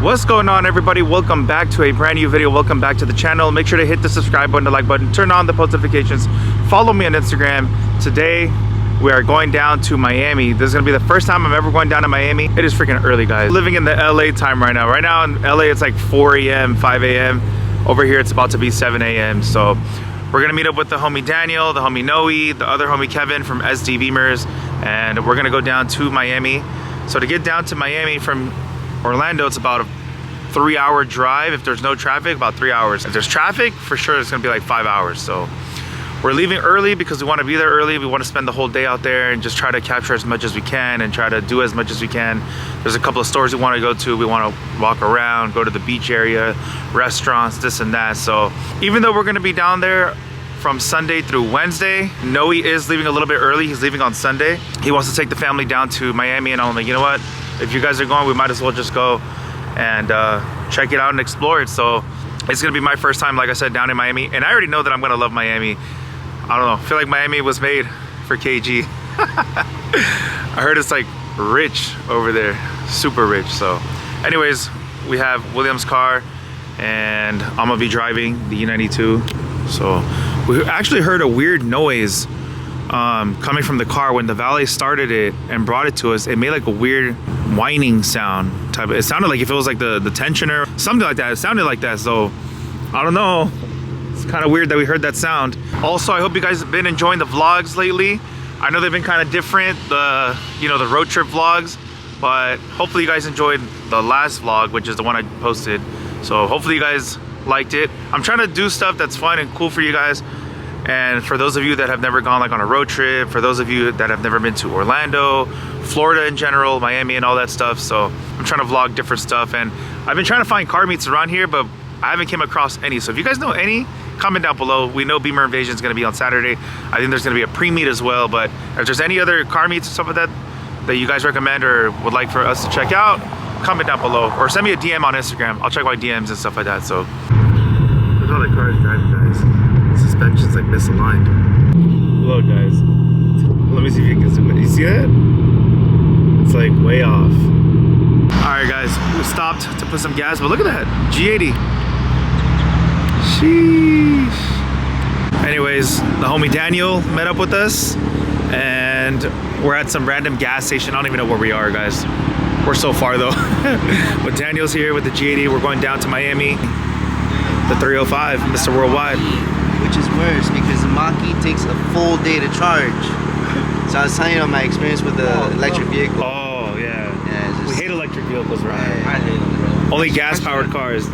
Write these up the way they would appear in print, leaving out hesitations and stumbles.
What's going on, everybody? Welcome back to a brand new video. Welcome back to the channel. Make sure to hit the subscribe button, the like button, turn on the post notifications, follow me on Instagram. Today we are going down to Miami. This is gonna be the first time I'm ever going down to Miami. It is freaking early, guys. Living in the LA time right now. Right now in LA it's like 4 a.m, 5 a.m. Over here it's about to be 7 a.m. So we're gonna meet up with the homie Daniel, the homie Noe, the other homie Kevin from SD Beamers, and we're gonna go down to Miami. So to get down to Miami from Orlando, it's about a 3-hour drive. If there's no traffic, about 3 hours. If there's traffic, for sure it's gonna be like 5 hours. So we're leaving early because we want to be there early. We want to spend the whole day out there and just try to capture as much as we can and try to do as much as we can. There's a couple of stores we want to go to. We want to walk around, go to the beach area, restaurants, this and that. So even though we're going to be down there from Sunday through Wednesday, Noe is leaving a little bit early. He's leaving on Sunday. He wants to take the family down to Miami, and I'm like, you know what? If you guys are going, we might as well just go and check it out and explore it. So it's gonna be my first time, like I said, down in Miami, and I already know that I'm gonna love Miami. I don't know, I feel like Miami was made for KG. I heard it's like rich over there, super rich. So anyways, we have William's car and I'm gonna be driving the E92. So we actually heard a weird noise coming from the car when the valet started it and brought it to us. It made like a weird whining sound type. It sounded like if it was like the tensioner, something like that. It sounded like that. So I don't know, it's kind of weird that we heard that sound. Also, I hope you guys have been enjoying the vlogs lately. I know they've been kind of different, the road trip vlogs, but hopefully you guys enjoyed the last vlog, which is the one I posted. So hopefully you guys liked it. I'm trying to do stuff that's fun and cool for you guys. And for those of you that have never gone like on a road trip, for those of you that have never been to Orlando, Florida in general, Miami and all that stuff. So I'm trying to vlog different stuff, and I've been trying to find car meets around here, but I haven't came across any. So if you guys know any, comment down below. We know Beamer Invasion is going to be on Saturday. I think there's going to be a pre-meet as well, but if there's any other car meets or stuff like that you guys recommend or would like for us to check out, comment down below or send me a DM on Instagram. I'll check my DMs and stuff like that. So look at all the cars driving, guys. Suspension's like misaligned. Look, guys, let me see if you can zoom in. You see that? It's like way off. All right, guys, we stopped to put some gas, but look at that G80. Sheesh. Anyways, the homie Daniel met up with us and we're at some random gas station. I don't even know where we are, guys. We're so far though. But Daniel's here with the G80. We're going down to Miami, the 305, Mr. Worldwide. Which is worse because the Mach-E takes a full day to charge. So I was telling you about my experience with the electric vehicle. Oh yeah. Yeah, we hate electric vehicles, right? Yeah, I hate them, bro. Only gas-powered cars.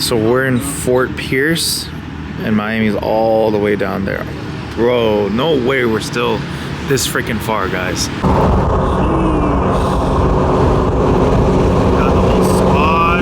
So we're in Fort Pierce, and Miami's all the way down there. Bro, no way we're still this freaking far, guys. Got the whole squad.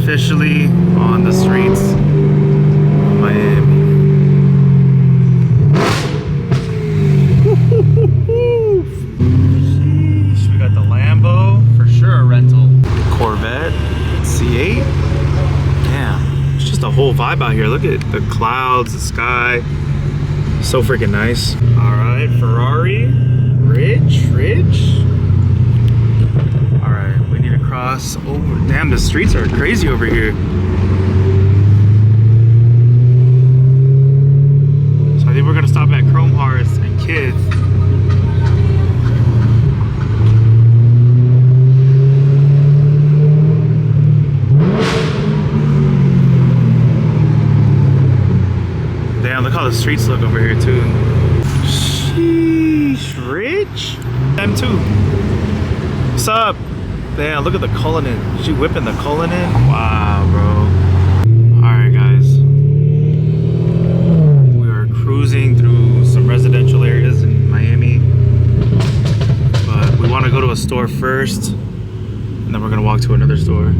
officially on the streets of Miami. vibe out here. Look at the clouds, the sky. So freaking nice. All right, Ferrari. Rich. All right, we need to cross over. Damn, the streets are crazy over here. So I think we're gonna stop at Chrome Hearts and Kids. Damn, look how the streets look over here too. Sheesh, Rich. Them too. What's up? Damn, look at the Cullinan. She whipping the Cullinan. Wow, bro. All right, guys. We are cruising through some residential areas in Miami, but we want to go to a store first, and then we're gonna walk to another store.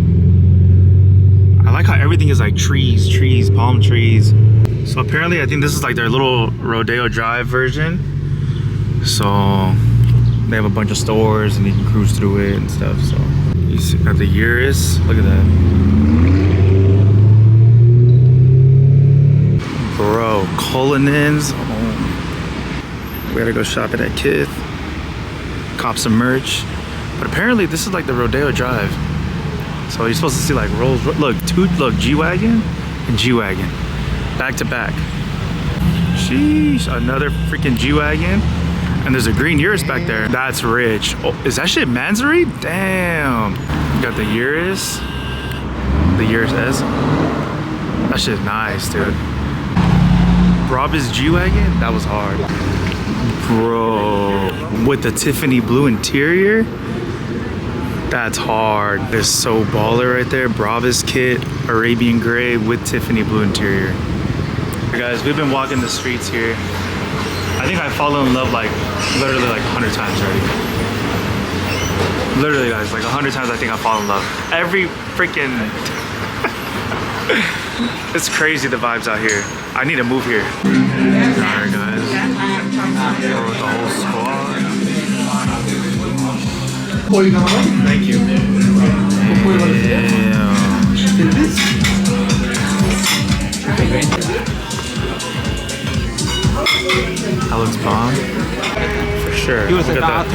I like how everything is like trees, palm trees. So apparently, I think this is like their little Rodeo Drive version. So they have a bunch of stores and you can cruise through it and stuff. So you see, got the Urus. Look at that, bro. Cullinans. Oh. We gotta go shopping at Kith. Cop some merch. But apparently, this is like the Rodeo Drive. So you're supposed to see like Rolls. Look, G-Wagon and G-Wagon. Back to back. Sheesh, another freaking G-Wagon. And there's a green Urus back there. That's rich. Oh, is that shit Mansory? Damn. You got the Urus. The Urus S. That shit's nice, dude. Brabus G-Wagon? That was hard. Bro. With the Tiffany blue interior? That's hard. This so baller right there. Brabus kit, Arabian gray with Tiffany blue interior. Guys, we've been walking the streets here. I think I fallen in love like literally like 100 times already. Literally, guys, like 100 times I think I fall in love. Every freaking it's crazy the vibes out here. I need to move here. Alright, guys. We're with the whole squad. Thank you. That looks bomb. For sure. We got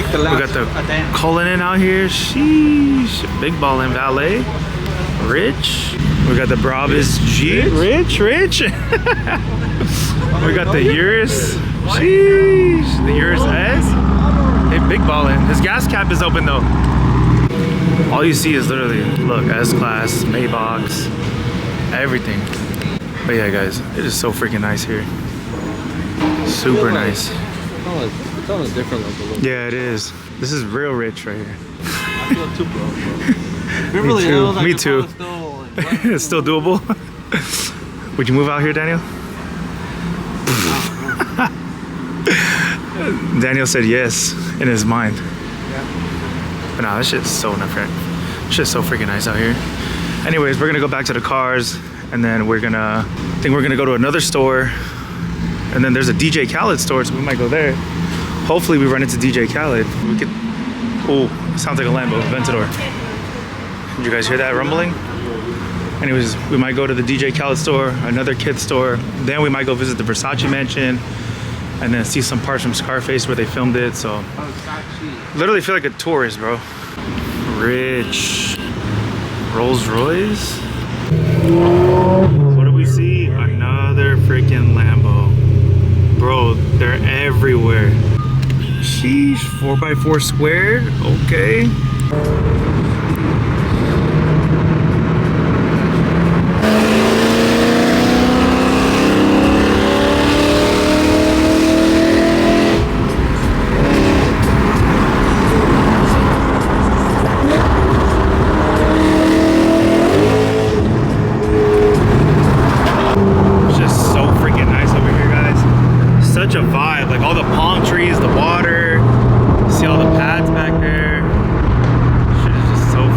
the Cullinan out here. Sheesh. Big ball in valet. Rich. We got the Brabus G. Rich. We got the Urus. Sheesh. The Urus S. Hey, big ball in. His gas cap is open though. All you see is literally, look, S-Class, Maybachs, everything. But yeah, guys, it is so freaking nice here. Super nice. It's on a different level. Yeah, it is. This is real rich right here. I feel too broke, bro. Me too. It's still doable. Would you move out here, Daniel? Daniel said yes in his mind. Yeah. But nah, this shit's so freaking nice out here. Anyways, we're gonna go back to the cars, and then I think we're gonna go to another store, and then there's a DJ Khaled store, so we might go there. Hopefully we run into DJ Khaled. We could, oh, sounds like a Lambo, Ventador. Did you guys hear that rumbling? Anyways, we might go to the DJ Khaled store, another kid store, then we might go visit the Versace mansion, and then see some parts from Scarface where they filmed it. So literally feel like a tourist, bro. Rich. Rolls Royce. What do we see? Another freaking Lambo. Bro, they're everywhere. Sheesh, 4x4 squared, okay. Such a vibe, like all the palm trees, the water, see all the pads back there. Shit is just so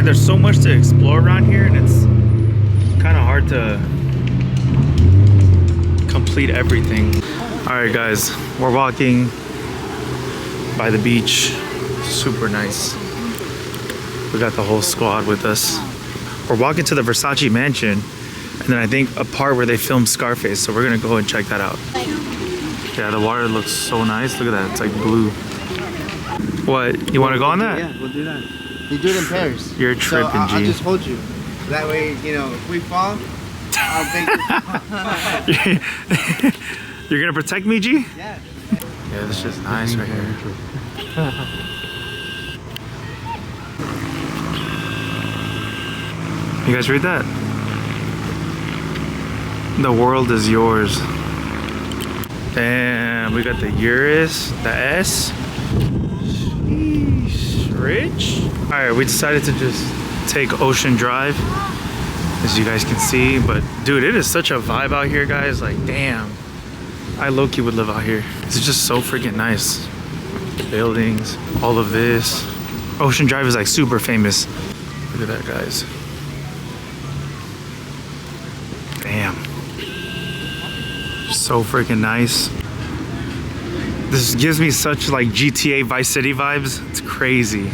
there's so much to explore around here, and it's kind of hard to complete everything. All right, guys, we're walking by the beach. Super nice. We got the whole squad with us. We're walking to the Versace mansion, and then I think a part where they filmed Scarface, so we're gonna go and check that out. Yeah, the water looks so nice. Look at that, it's like blue. What, you wanna go on that? Yeah, we'll do that. They do it in pairs. You're tripping, so I'll G. just hold you. That way, you know, if we fall, I'll take you. You're gonna protect me, G? Yeah. Yeah, this is nice right here. You guys read that? The world is yours. Damn, we got the Urus, the S. Sheesh, rich. All right, we decided to just take Ocean Drive, as you guys can see. But dude, it is such a vibe out here, guys. Like, damn, I low-key would live out here. It's just so freaking nice. Buildings, all of this. Ocean Drive is like super famous. Look at that, guys. Damn. So freaking nice. This gives me such like GTA Vice City vibes. It's crazy.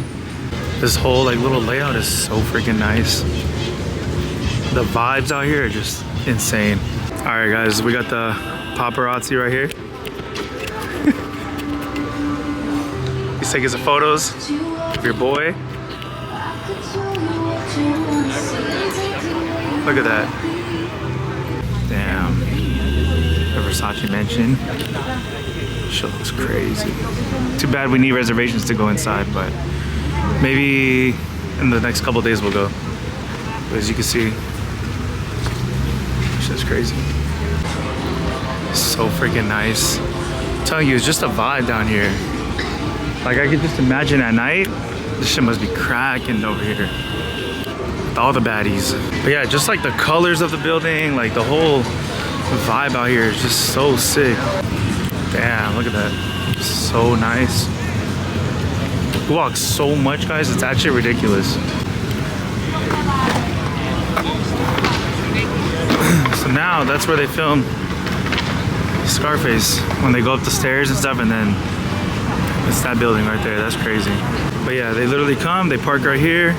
This whole like little layout is so freaking nice. The vibes out here are just insane. All right, guys, we got the paparazzi right here. He's taking some photos of your boy. Look at that. Damn. The Versace mansion. Shit looks crazy. Too bad we need reservations to go inside, but maybe in the next couple days we'll go. But as you can see, shit's crazy. So freaking nice. I'm telling you, it's just a vibe down here. Like, I could just imagine at night, this shit must be cracking over here. With all the baddies. But yeah, just like the colors of the building, like the whole vibe out here is just so sick. Damn, look at that. So nice. We walk so much, guys, it's actually ridiculous. So now that's where they film Scarface, when they go up the stairs and stuff, and then it's that building right there. That's crazy. But yeah, they literally come, they park right here,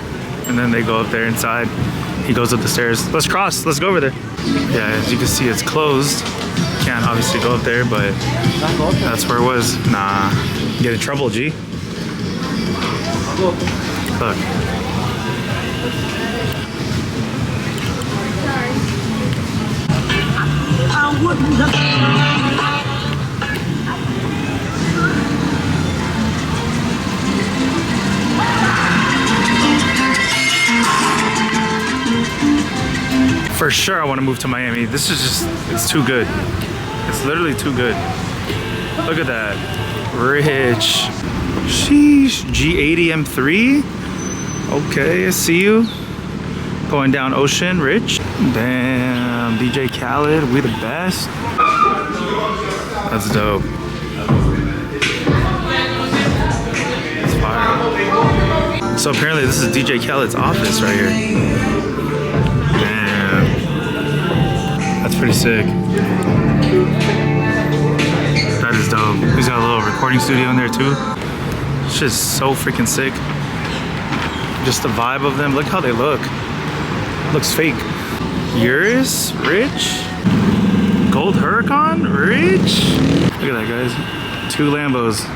and then they go up there inside. He goes up the stairs. Let's cross, let's go over there. Yeah, as you can see, it's closed. Can't obviously go up there, but that's where it was. Nah, get in trouble, G. Look. For sure I want to move to Miami. This is just, it's too good. It's literally too good. Look at that. Rich. Sheesh. G80 M3. Okay, I see you. Going down Ocean, rich. Damn, DJ Khaled, we the best. That's dope. It's fire. So apparently this is DJ Khaled's office right here. Damn. That's pretty sick. That is dope. He's got a little recording studio in there too. It's just so freaking sick. Just the vibe of them. Look how they look. Looks fake. Urus, rich. Gold Huracan, rich. Look at that, guys. 2 Lambos.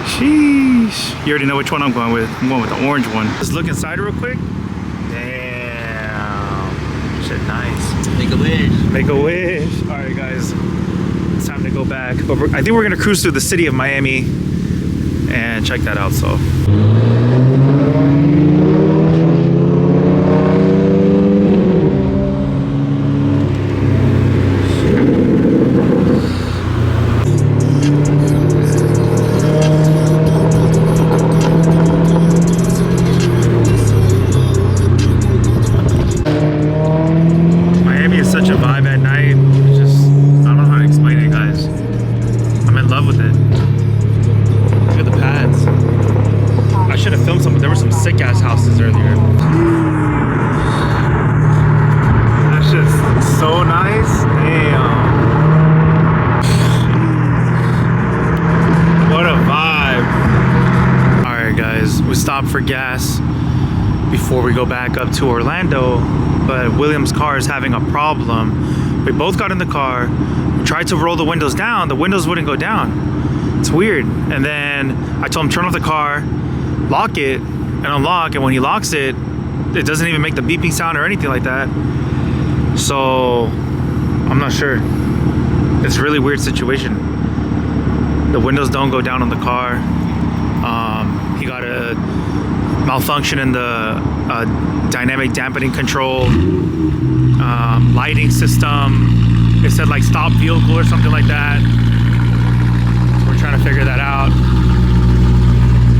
Sheesh. You already know which one I'm going with. I'm going with the orange one. Let's look inside real quick. Damn. Shit, nice. Make a wish. Make a wish. All right, guys. It's time to go back. But I think we're gonna cruise through the city of Miami and check that out. So. ass houses earlier. That's just so nice. Damn. What a vibe. Alright guys, we stopped for gas before we go back up to Orlando, but William's car is having a problem. We both got in the car, we tried to roll the windows down, the windows wouldn't go down. It's weird. And then I told him turn off the car, lock it, and unlock, and when he locks it, it doesn't even make the beeping sound or anything like that. So I'm not sure. It's a really weird situation. The windows don't go down on the car. He got a malfunction in the dynamic dampening control, lighting system. It said like stop vehicle or something like that. So we're trying to figure that out.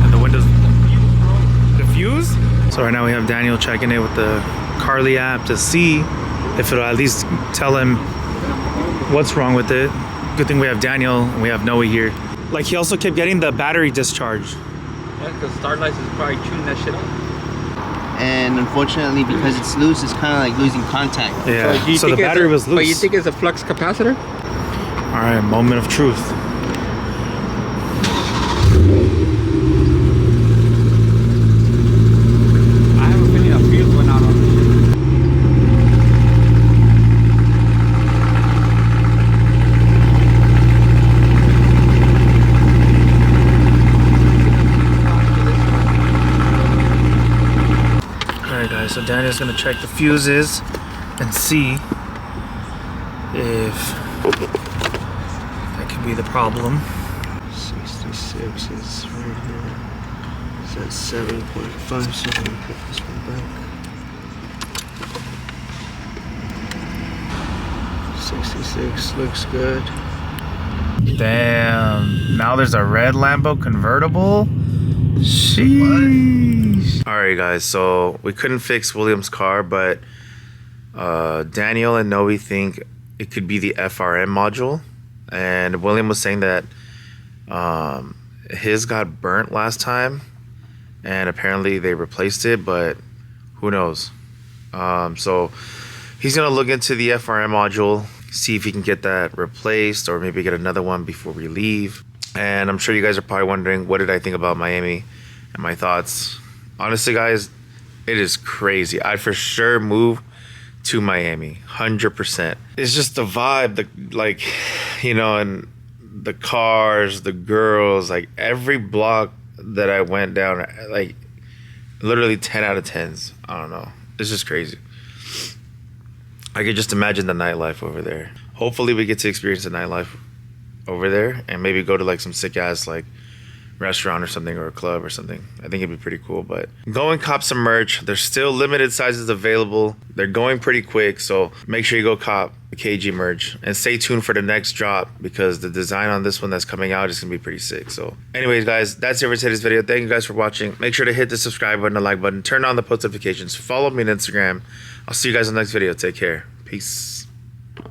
And the windows, the fuse? So right now we have Daniel checking it with the Carly app to see if it'll at least tell him what's wrong with it. Good thing we have Daniel and we have Noe here. Like he also kept getting the battery discharge. Yeah, because Starlight is probably tuning that shit up. And unfortunately, because it's loose, it's kind of like losing contact. Yeah, do you so the think battery was loose. But you think it's a flux capacitor? All right, moment of truth. I have a feeling a fuse went out on this shit. Alright guys, so Daniel's gonna check the fuses and see if that could be the problem. 66 is right here. It's at 7.5, so I'm gonna put this one back. 66 looks good. Damn, now there's a red Lambo convertible? Sheesh. Alright guys, so we couldn't fix William's car, but Daniel and Noe think it could be the FRM module. And William was saying that his got burnt last time and apparently they replaced it, but who knows. So he's gonna look into the FRM module, see if he can get that replaced or maybe get another one before we leave. And I'm sure you guys are probably wondering, what did I think about Miami and my thoughts? Honestly guys, it is crazy. I'd for sure move to Miami, 100%. It's just the vibe, the, like, you know, and the cars, the girls, like every block that I went down, like literally 10 out of 10s. I don't know. It's just crazy. I could just imagine the nightlife over there. Hopefully we get to experience the nightlife over there and maybe go to like some sick ass like restaurant or something, or a club or something. I think it'd be pretty cool. But go and cop some merch. There's still limited sizes available. They're going pretty quick, so make sure you go cop the KG merch and stay tuned for the next drop, because the design on this one that's coming out is gonna be pretty sick. So anyways guys, that's it for today's video. Thank you guys for watching. Make sure to hit the subscribe button, the like button, turn on the post notifications, follow me on Instagram. I'll see you guys in the next video. Take care. Peace.